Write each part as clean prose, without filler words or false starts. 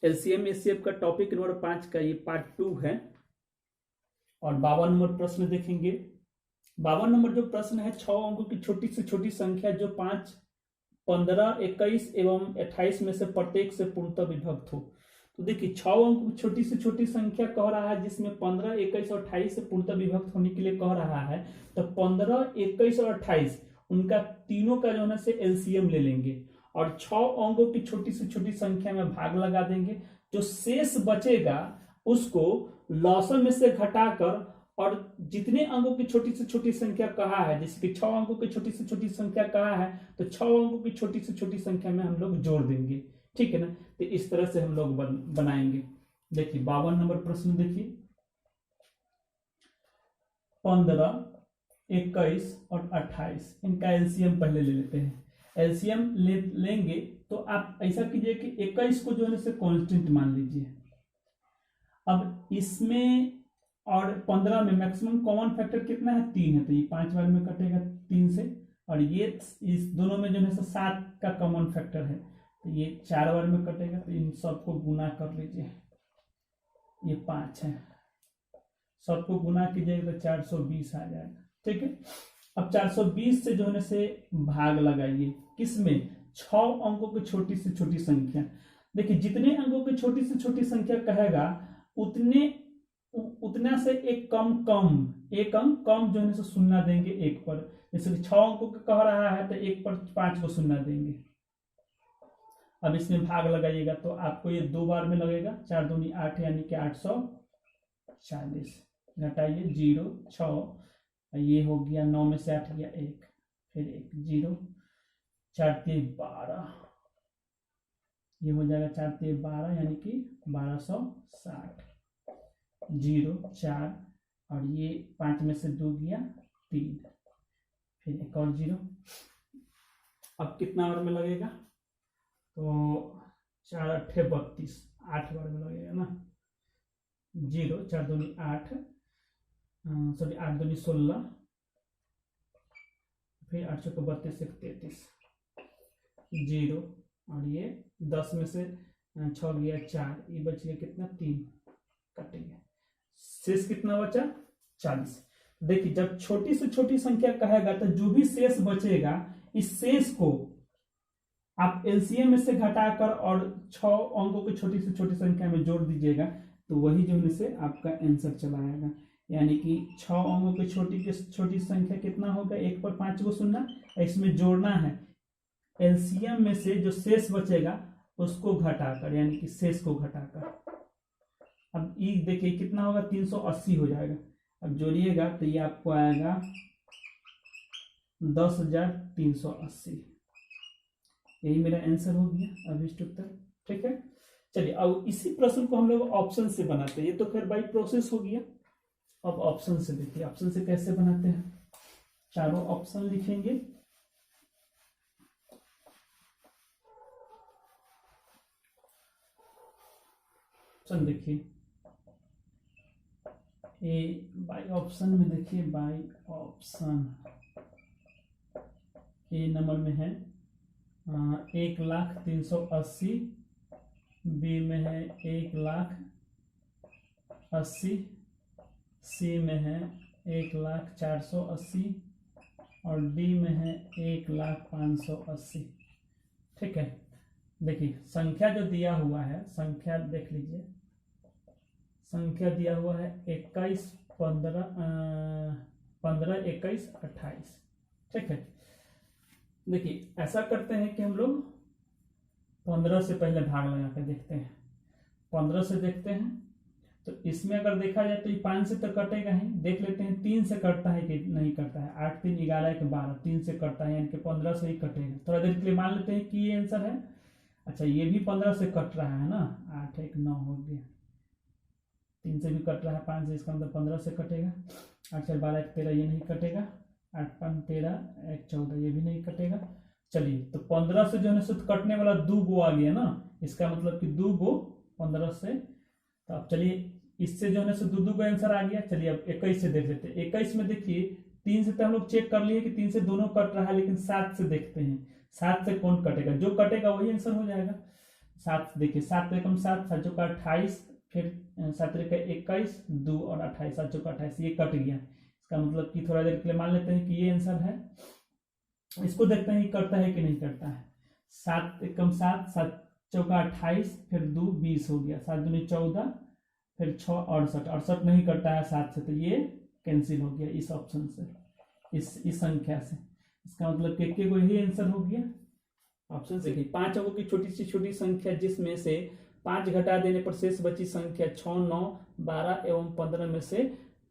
LCM HCF का topic number 5 का ये पार्ट 2 है और 52 नंबर प्रश्न देखेंगे। 52 नंबर जो प्रश्न है 6 अंकों की छोटी से छोटी संख्या जो 5, 15, 21 एवं 28 में से प्रत्येक से पूर्णतः विभक्त हो। तो देखिए 6 अंकों की छोटी से छोटी संख्या कह रहा है जिसमें 15, 21 और 28 से पूर्णतः विभक्त होने के लिए कह रहा है। तो 15, 21 और 28 उनका तीनों का जो है से एलसीएम ले लेंगे और 6 अंकों की छोटी से छोटी संख्या में भाग लगा देंगे। जो शेष बचेगा उसको लॉसम में से घटाकर और जितने अंकों की छोटी से छोटी संख्या कहा है, जैसे कि 6 अंकों की छोटी से छोटी संख्या कहा है तो 6 अंकों की छोटी से छोटी संख्या में हम लोग जोड़ देंगे। ठीक है ना। तो इस तरह से हम लोग बनाएंगे। देखिए 52 नंबर प्रश्न देखिए, 15, 21 और 28 इनका एलसीएम पहले ले लेते हैं। एलसीएम लेंगे तो आप ऐसा कीजिए कि 21 को जो है कांस्टेंट मान लीजिए। अब इसमें और 15 में मैक्सिमम कॉमन फैक्टर कितना है, 3 है, तो ये 5 बार में कटेगा 3 से। और ये इस दोनों में जो है 7 का कॉमन फैक्टर है तो ये 4 बार में कटेगा। तो इन सबको गुना कर लीजिए, ये 5 है, सबको गुना कीजिएगा तो 420 आ जाएगा। ठीक है। अब 420 से जो है से भाग लगाइए किसमें, 6 अंकों की छोटी से छोटी संख्या। देखिए जितने अंकों की छोटी से छोटी संख्या कहेगा उतना से एक अंक कम जो है शून्य देंगे एक पर। जैसे 6 अंकों का कह रहा है तो एक पर 5 को शून्य देंगे। अब इसमें भाग लगाइएगा तो आपको ये 2 बार में लगेगा, 4 दूनी 8 यानी कि 840। घटाइए 0, 6, ये हो गया 9 में से 8 गया 1, फिर 1, 0, 4 3 12, ये हो जाएगा 4 3 12 यानी कि 1260, 0 4 और ये 5 में से 2 गया 3, फिर एक और 0। अब कितना बार में लगेगा, तो 4 8 32, 8 बार में लगेगा ना। 0, 4 दूनी 8, सॉरी 8 दूनी 16, फिर 8 चौको 32, 1 33, 0 और ये 10 में से 6 गया 4, ये बच गया कितना 3, कटेंगे। शेष कितना बचा 40। देखिए जब छोटी से छोटी संख्या कहेगा तो जो भी शेष बचेगा इस शेष को आप एलसीएम में से घटाकर और 6 अंकों की छोटी से छोटी संख्या में जोड़ दीजिएगा तो वही जो है से आपका आंसर चला आएगा। यानी कि 6 अंकों की छोटी संख्या कितना होगा, 1 पर 5 को शून्य, इसमें जोड़ना है एलसीएम में से जो शेष बचेगा उसको घटाकर, यानी कि शेष को घटाकर। अब ये देखिए कितना होगा, 380 हो जाएगा। अब जोड़िएगा तो ये आपको आएगा 10,380। यही मेरा आंसर हो गया अभिष्ट उत्तर। ठीक है। चलिए अब इसी प्रश्न को हम लोग ऑप्शन से बनाते हैं। ये तो खैर बाई प्रोसेस हो गया। अब ऑप्शन से देखिए, ऑप्शन से कैसे बनाते हैं। चारों ऑप्शन लिखेंगे, ऑप्शन देखिए ए बाई ऑप्शन में, देखिए बाई ऑप्शन ए नंबर में है 1,380, बी में है 1,80,000, सी में है 1,480 और डी में है 1,580। ठीक है। देखिए संख्या जो दिया हुआ है, संख्या देख लीजिए, संख्या दिया हुआ है 21, 15, 21, 28। ठीक है। देखिए ऐसा करते हैं कि हम लोग 15 से पहले भाग लगा के देखते हैं। 15 से देखते हैं तो इसमें अगर देखा जाए तो ये 5 से तो कटेगा ही, देख लेते हैं 3 से कटता है कि नहीं कटता है। 8 3 11 1 12, 3 से कटता है यानी कि 15 से ही कटेगा। थोड़ा देर के लिए मान लेते हैं कि ये आंसर है। अच्छा ये भी 15 से कट रहा है ना, 8 1 9 हो गया, 3 से भी कट रहा है 5 से, इसका मतलब 15 से कटेगा। 8 4 12 1 13, ये नहीं कटेगा। 8 5 13, 1 14, ये भी नहीं कटेगा। चलिए तो 15 से जो है ना कटने वाला 2 गो आ गया ना, इसका मतलब कि 2 गो 15 से। तो अब चलिए इससे जो है ना 2 का आंसर आ गया। चलिए अब 21 से देख लेते हैं। 21 में देखिए 3 से तो हम लोग चेक कर लिए कि 3 से दोनों कट रहा है, लेकिन 7 से देखते हैं 7 से कौन कटेगा, जो कटेगा वही आंसर हो जाएगा। 7 देखिए 7 एकम 7, 7 चौका 28, फिर 7 का 21, 2 और 28, 7 चौका 28, ये कट गया। इसका मतलब कि थोड़ा देर के लिए मान लेते हैं कि ये आंसर है। इसको देखते हैं करता है कि नहीं करता है। 7 एकम 7, 7 चौका 28, फिर 2 20 हो गया, 7 दूनी 14, फिर 6 68, 68 नहीं करता है 7 से, तो ये कैंसिल हो गया इस ऑप्शन से, इस संख्या से। इसका मतलब के को यही आंसर हो गया ऑप्शन से। देखिए 5 अंकों की छोटी से छोटी संख्या जिसमें से 5 घटा देने पर शेष बची संख्या 6, 9, 12 एवं 15 में से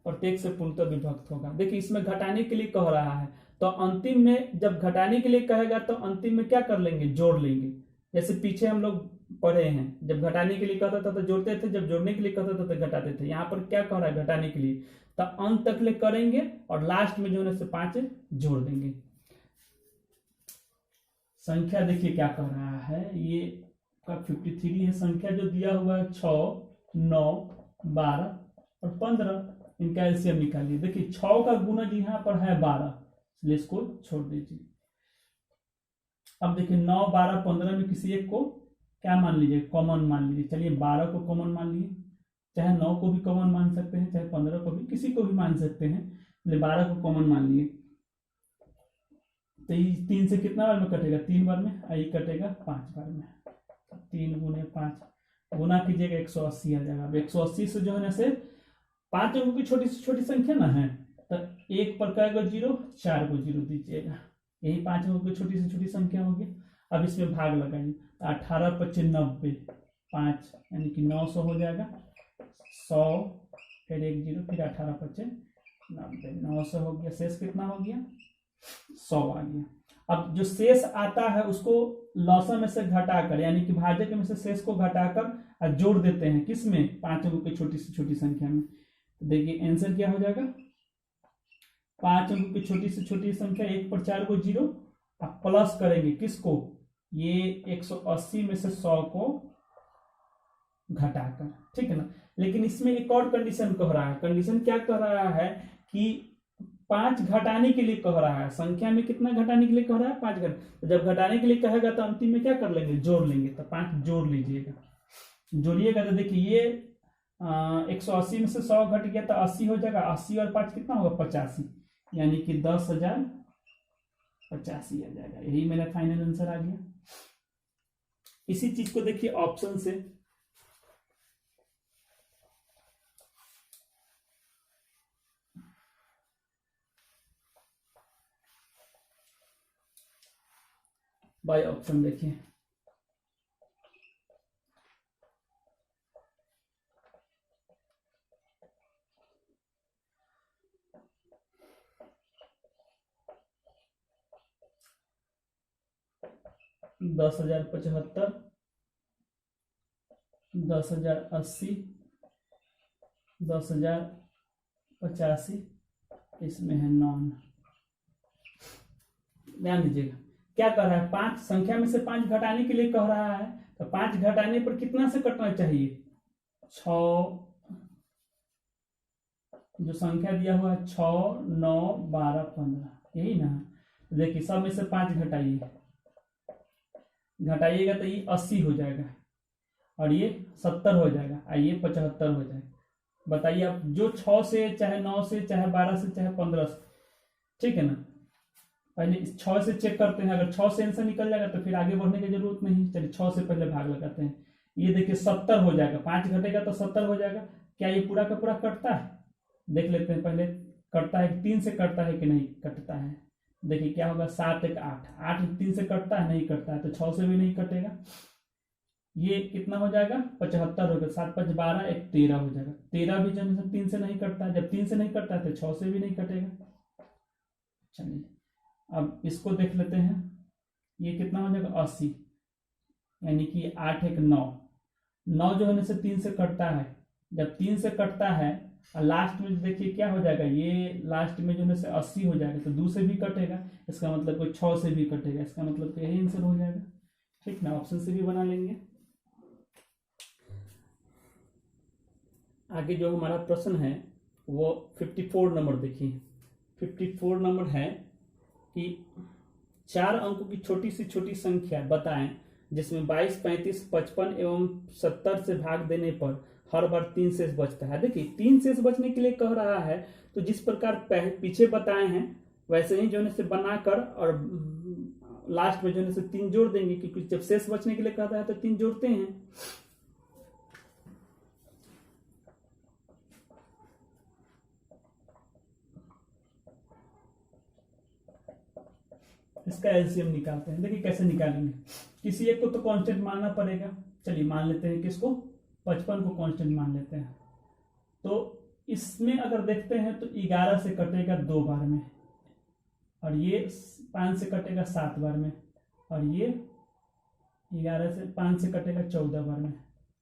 प्रत्येक से पूर्णतः विभक्त होगा। देखिए इसमें घटाने के लिए कह रहा है, तो अंतिम में जब घटाने के लिए कहेगा तो अंतिम में क्या कर लेंगे, जोड़ लेंगे। जैसे पीछे हम लोग पढ़े हैं, जब घटाने के लिए कहता था तो जोड़ते थे, जब जोड़ने के लिए कहता था तो घटाते थे। यहाँ पर क्या कह रहा है, घटाने के लिए, तो अंत तक ले करेंगे और लास्ट में जो है से 5 जोड़ देंगे। संख्या देखिए क्या कह रहा है, ये 53 है। संख्या जो दिया हुआ है 6, 9, 12 और 15, इनका एलसीएम निकालिए। देखिए 6 का गुणज यहाँ पर है 12, इसलिए इसको छोड़ दीजिए। अब देखिए 9, 12, 15 में किसी एक को क्या मान लीजिए, कॉमन मान लीजिए। चलिए 12 को कॉमन मान लिए, चाहे 9 को भी कॉमन मान सकते हैं, चाहे 15 को भी, किसी को भी मान सकते हैं। 12 को कॉमन मान लिए, तो 3 से कितना बार में कटेगा, 3 बार में, आई कटेगा 5 बार में। 3 गुने 5 गुना कीजिएगा 180 आ जाएगा। अब 180 से जो है ना से 5 अंकों की छोटी से छोटी संख्या ना है, तो 1 पर का 0, 4 को 0 दीजिएगा। यही 5 अंकों की छोटी से छोटी संख्या होगी। अब इसमें भाग लगाइए, 18 25 90, 5 यानी कि 900 हो जाएगा। 100 फिर 1 0, फिर 18 25 90, 900 हो गया। शेष कितना हो गया, 100 आ गया। अब जो शेष आता है उसको लौसा में से घटाकर, यानी कि भाजक में से शेष को घटाकर जोड़ देते हैं, किसमें, 5 अंकों की छोटी से छोटी संख्या में। तो देखिए आंसर क्या हो जाएगा, 5 अंकों की छोटी से छोटी संख्या, 1 पर 4 को 0, अब प्लस करेंगे किसको, ये 180 में से 100 को घटाकर, ठीक है ना। लेकिन इसमें एक और कंडीशन कह रहा है। कंडीशन क्या कह रहा है कि 5 घटाने के लिए कह रहा है। संख्या में कितना घटाने के लिए कह रहा है, 5 तो जब घटाने के लिए कहेगा तो अंतिम में क्या कर लेंगे, जोड़ लेंगे। तो 5 जोड़ लीजिएगा, जोड़िएगा तो देखिए ये 180 में से 100 घट गया तो 80 हो जाएगा। 80 और 5 कितना होगा, 85, यानी कि 10,085 आ जाएगा। यही मेरा फाइनल आंसर आ गया। इसी चीज को देखिए ऑप्शन से, बाय ऑप्शन देखिए, दस 10,075, 10,080, 10,085, इसमें है नॉन। ध्यान दीजिएगा क्या कह रहा है, 5 संख्या में से 5 घटाने के लिए कह रहा है। तो 5 घटाने पर कितना से कटना चाहिए, 6, जो संख्या दिया हुआ है 6, 9, 12, 15, यही ना। देखिए सब में से 5 घटाइएगा तो ये 80 हो जाएगा और ये 70 हो जाएगा और ये 75 हो जाएगा। बताइए आप, जो 6 से, चाहे 9 से, चाहे 12 से, चाहे 15 से, ठीक है ना। पहले इस 6 से चेक करते हैं, अगर 6 से आंसर निकल जाएगा तो फिर आगे बढ़ने की जरूरत नहीं। चलिए 6 से पहले भाग लगाते हैं, ये देखिए 70 हो जाएगा। 5 घटेगा तो 70 हो जाएगा। क्या ये पूरा का पूरा कटता है, देख लेते हैं पहले, कटता है 3 से कटता है कि नहीं कटता है। देखिए क्या होगा, 7 1 8, 8 3 से कटता है, नहीं कटता है, तो 6 से भी नहीं कटेगा। ये कितना हो जाएगा, 75 होगा। 7 5 12, 1 13 हो जाएगा। 13 भी जो है 3 से नहीं कटता है, जब 3 से नहीं कटता है तो 6 से भी नहीं कटेगा। चलिए अब इसको देख लेते हैं, ये कितना हो जाएगा, 80, यानी कि 8 1 9, 9 जो है 3 से कटता है। जब 3 से कटता है और लास्ट में देखिए क्या हो जाएगा, ये लास्ट में जो है 80 हो जाएगा, तो 2 से भी कटेगा, इसका मतलब कोई 6 से भी कटेगा, इसका मतलब यही आंसर हो जाएगा। ठीक ना, ऑप्शन से भी बना लेंगे। आगे जो हमारा प्रश्न है वो 54 नंबर देखिए। 54 नंबर है कि 4 अंकों की छोटी से छोटी संख्या बताएं जिसमें 22, 35, 55 एवं 70 से भाग देने पर हर बार 3 शेष बचता है। देखिए 3 शेष बचने के लिए कह रहा है, तो जिस प्रकार पीछे बताए हैं वैसे ही जो है से बनाकर और लास्ट में जो है से 3 जोड़ देंगे, क्योंकि जब शेष बचने के लिए कहता है तो 3 जोड़ते हैं। इसका एलसीएम निकालते हैं। देखिए कैसे निकालेंगे, किसी एक को तो कांस्टेंट मानना पड़ेगा। चलिए मान लेते हैं किसको, 55 को कांस्टेंट मान लेते हैं। तो इसमें अगर देखते हैं तो 11 से कटेगा 2 बार में, और ये 5 से कटेगा 7 बार में, और ये 11 से 5 से कटेगा 14 बार में।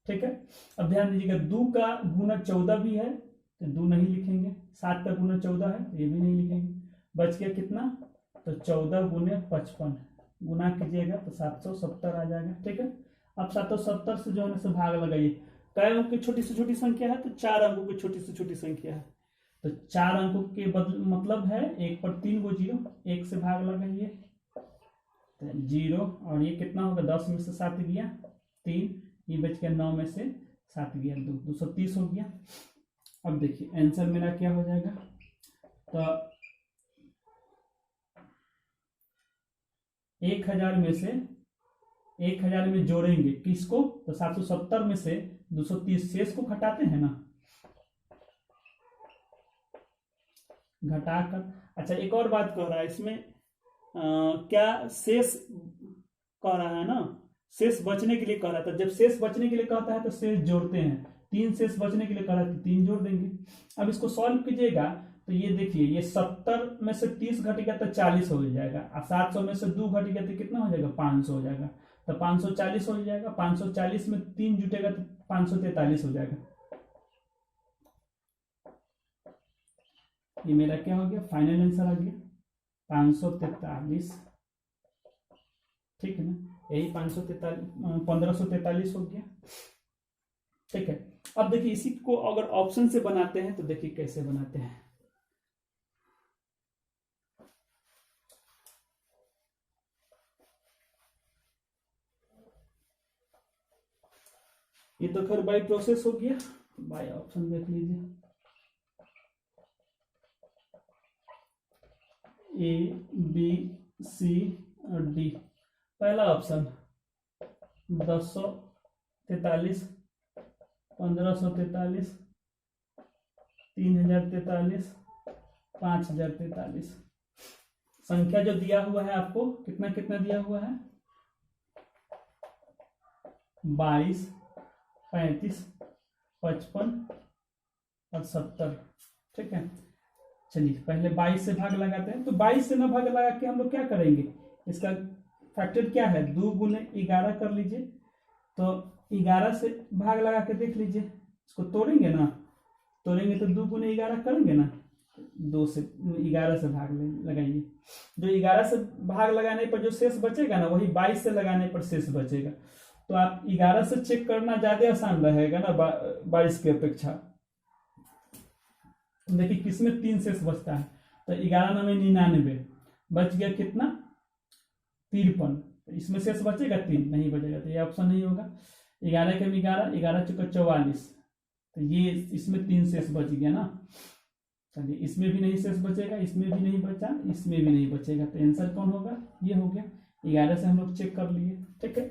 ठीक है, अब ध्यान दीजिएगा 2 का गुना 14 भी है तो 2 नहीं लिखेंगे, 7 का गुना 14 है तो ये भी नहीं लिखेंगे। बच गया कितना, तो 14 गुने 55 गुना कीजिएगा तो 770 आ जाएगा। ठीक है, अब 770 से जो है ना भाग लगाइए। कई अंकों की छोटी से छोटी संख्या है तो 4 अंकों की छोटी से छोटी संख्या है, तो 4 अंकों के मतलब है 1 पर 3 गो 0, 1 से भाग लगाइए तो 0, और ये कितना होगा, 10 में से 7 गया 3, ये बच गया 9 में से 7 गया 2, 230 हो गया। अब देखिए आंसर मेरा क्या हो जाएगा, तो 1000 में से 1000 में जोड़ेंगे किसको, तो 770 में से 230 शेष को घटाते हैं ना, घटाकर। अच्छा एक और बात कह रहा है इसमें, क्या शेष कह रहा है ना, शेष बचने के लिए कह रहा था। जब शेष बचने के लिए कहता है तो शेष जोड़ते हैं, 3 शेष बचने के लिए कह रहा है तो 3 जोड़ देंगे। अब इसको सॉल्व कीजिएगा तो ये देखिए, ये 70 में से 30 घटेगा तो 40 हो जाएगा, और 700 में से 2 घटेगा तो कितना हो जाएगा, 500 हो जाएगा, तो 540 हो जाएगा। 540 में 3 जुटेगा तो 543 हो जाएगा। ये मेरा क्या हो गया, फाइनल आंसर आ गया 543। ठीक है ना, यही 1543 हो गया। ठीक है, अब देखिए इसी को अगर ऑप्शन से बनाते हैं तो देखिए कैसे बनाते हैं। ये तो खैर बाई प्रोसेस हो गया, बाई ऑप्शन देख लीजिए, ए बी सी और डी। पहला ऑप्शन 1043, 1543, 3043, 5043। संख्या जो दिया हुआ है आपको कितना कितना दिया हुआ है, 22, 35, 55 और 70। ठीक है, चलिए पहले 22 से भाग लगाते हैं। तो 22 से ना भाग लगा के हम लोग क्या करेंगे, इसका फैक्टर क्या है, 2 गुने 11 कर लीजिए, तो 11 से भाग लगा के देख लीजिए, इसको तोड़ेंगे ना, तोड़ेंगे तो 2 गुने 11 करेंगे ना, 2 से 11 से भाग लगाइए, जो 11 से भाग लगाने पर जो शेष बचेगा ना वही 22 से लगाने पर शेष बचेगा। तो आप 11 से चेक करना ज्यादा आसान रहेगा ना 22 की अपेक्षा। देखिए किसमें 3 शेष बचता है, तो 11 में 99 बच गया कितना, 53। इसमें शेष बचेगा 3, नहीं बचेगा, तो ये ऑप्शन नहीं होगा। 11 के 11, 11 चुका 44, तो ये इसमें 3 शेष बच गया ना। चलिए इसमें भी नहीं शेष बचेगा, इसमें भी नहीं बचा, इसमें भी नहीं बचेगा, तो आंसर कौन होगा, ये हो गया। 11 से हम लोग चेक कर लिए। ठीक है,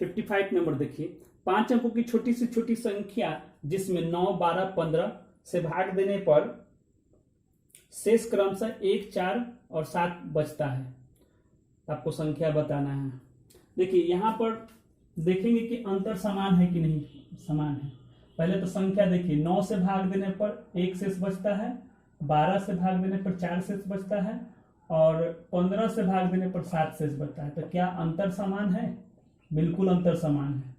55 नंबर देखिए, 5 अंकों की छोटी से छोटी संख्या जिसमें 9, 12, 15 से भाग देने पर शेष क्रमशः 1, 4 और 7 बचता है, आपको संख्या बताना है। देखिए यहां पर देखेंगे कि अंतर समान है कि नहीं, समान है। पहले तो संख्या देखिए, 9 से भाग देने पर 1 शेष बचता है, 12 से भाग देने पर 4 शेष बचता है, और 15 से भाग देने पर 7 शेष बचता है। तो क्या अंतर समान है, बिल्कुल अंतर समान है,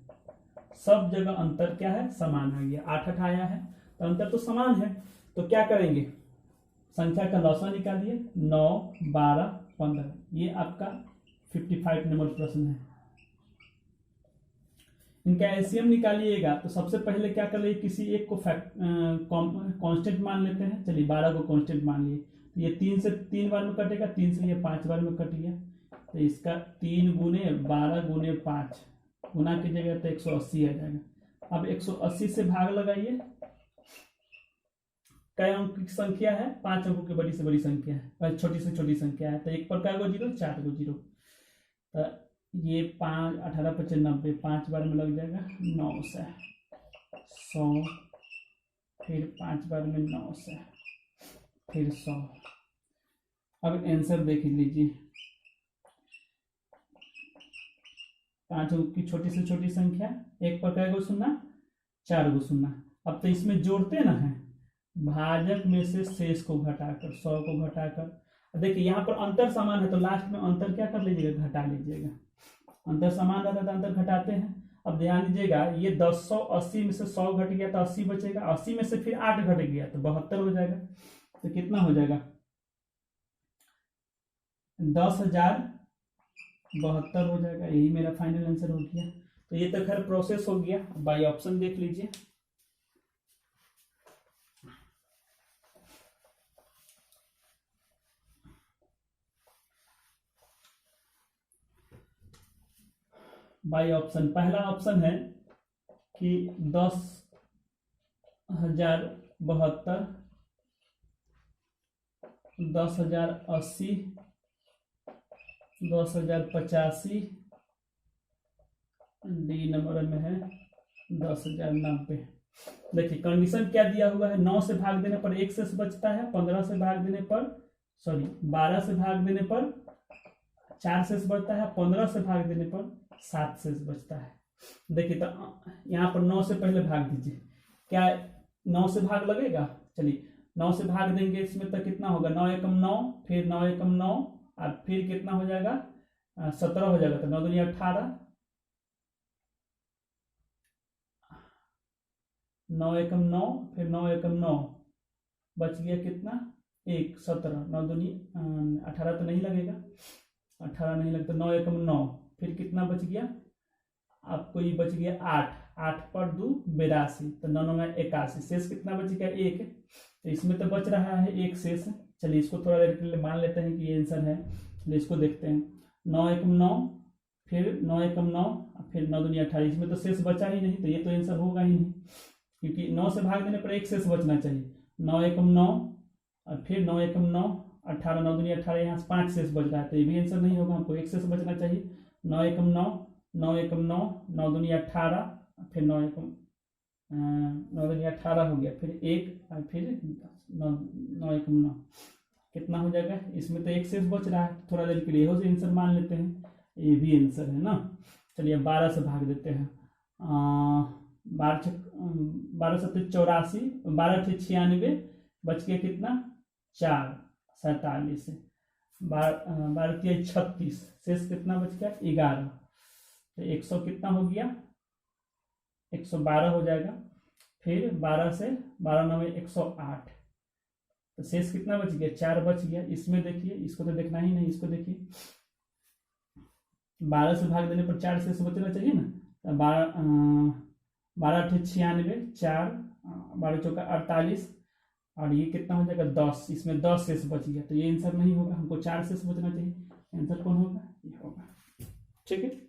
सब जगह अंतर क्या है, समान है। ये 8 आया है तो अंतर तो समान है। तो क्या करेंगे, संख्या का लौसा निकालिए, 9, 12, 15, ये आपका 55 नंबर प्रश्न है। इनका एलसीएम निकालिएगा तो सबसे पहले क्या कर लीजिए, किसी एक को कांस्टेंट मान लेते हैं। चलिए 12 को कांस्टेंट मान लिए, तो ये 3 से 3 बार में कटेगा, 3 से ये 5 बार में कट गया, तो इसका 3 गुने 12 गुने 5 गुना कीजिएगा तो 180 आ जाएगा। अब 180 से भाग लगाइए। कई अंक की संख्या है? 5 अंकों की बड़ी से बड़ी संख्या है, छोटी से छोटी संख्या है। तो एक पर कै गो जीरो? 4 गो जीरो। तो ये 5 18 25 90, 5 बार में लग जाएगा 900, 100, फिर 5 बार में 900, फिर 100। अब आंसर देख लीजिए। 5 अंक की छोटी से छोटी संख्या, एक पर कै गो शून्य? 4 गो शून्य। अब तो इसमें जोड़ते ना है, भाजक में से शेष को घटाकर, 100 को घटाकर। देखिए यहाँ पर अंतर समान है तो लास्ट में अंतर क्या कर लीजिएगा? घटा लीजिएगा। अंतर समान रहता है तो अंतर घटाते हैं। अब ध्यान दीजिएगा, ये 180 में से 100 घट गया तो 80 बचेगा, 80 में से फिर 8 घट गया तो 72 हो जाएगा। तो कितना हो जाएगा? 10,072 हो जाएगा। यही मेरा फाइनल आंसर हो गया। तो ये तो खैर प्रोसेस हो गया। बाई ऑप्शन देख लीजिए। बाई ऑप्शन, पहला ऑप्शन है कि 10,072, 10,080, 10,085, डी नंबर में है 10,090। देखिए कंडीशन क्या दिया हुआ है? 9 से भाग देने पर 1 शेष बचता है, 15 से भाग देने पर 12 से भाग देने पर 4 शेष बचता है, 15 से भाग देने पर 7 शेष बचता है। देखिए तो यहाँ पर 9 से पहले भाग दीजिए। क्या 9 से भाग लगेगा? चलिए 9 से भाग देंगे, इसमें तो कितना होगा? 9 एकम 9, फिर 9 एकम 9, और फिर कितना हो जाएगा? 17 हो जाएगा। तो 9 दूनी 18, 9 एकम 9, फिर 9 एकम 9, बच गया कितना? 1, 17, 9 दूनी 18 तो नहीं लगेगा, 18 नहीं लगता। 9 एकम 9, फिर कितना बच गया आपको? ये बच गया 8, 8 पर 2 82, तो 9 9 81, शेष कितना बच गया? 1। तो इसमें तो बच रहा है 1 शेष। चलिए इसको थोड़ा देर के लिए मान लेते हैं कि ये आंसर है। चलिए इसको देखते हैं। 9 एकम 9, फिर 9 एकम 9, फिर 9 दूनी 18, इसमें तो शेष बचा ही नहीं, तो ये तो आंसर होगा ही नहीं, क्योंकि 9 से भाग देने पर 1 शेष बचना चाहिए। 9 एकम 9, और फिर 9 एकम 9, 18, 9 दूनी 18, यहाँ से 5 शेष बच रहा है, तो ये भी आंसर नहीं होगा, हमको 1 शेष बचना चाहिए। 9 एकम 9, 9 एकम 9, 9 दूनी 18, फिर 9 एकम 9 दूनी 18 हो गया, फिर 1, और फिर 9 एकम 9, कितना हो जाएगा? इसमें तो 1 शेष बच रहा है, थोड़ा देर के लिए हो से आंसर मान लेते हैं, ये भी आंसर है ना। चलिए 12 से भाग देते हैं। 12 से 84, 12 से 96, बच गया कितना? 4, 47, 12 के 36, शेष कितना बच गया? 11। तो 100 कितना हो गया? 112 हो जाएगा। फिर 12 से 12 9 108, तो शेष कितना बच गया? 4 बच गया। इसमें देखिए, इसको तो देखना ही नहीं, इसको देखिए 12 से भाग देने पर 4 शेष बचना चाहिए ना। तो 12 96, 4, 12 चौका 48, और ये कितना हो जाएगा? 10, इसमें 10 शेष बच गया, तो ये आंसर नहीं होगा, हमको 4 शेष बचना चाहिए। आंसर कौन होगा? ये होगा। ठीक है।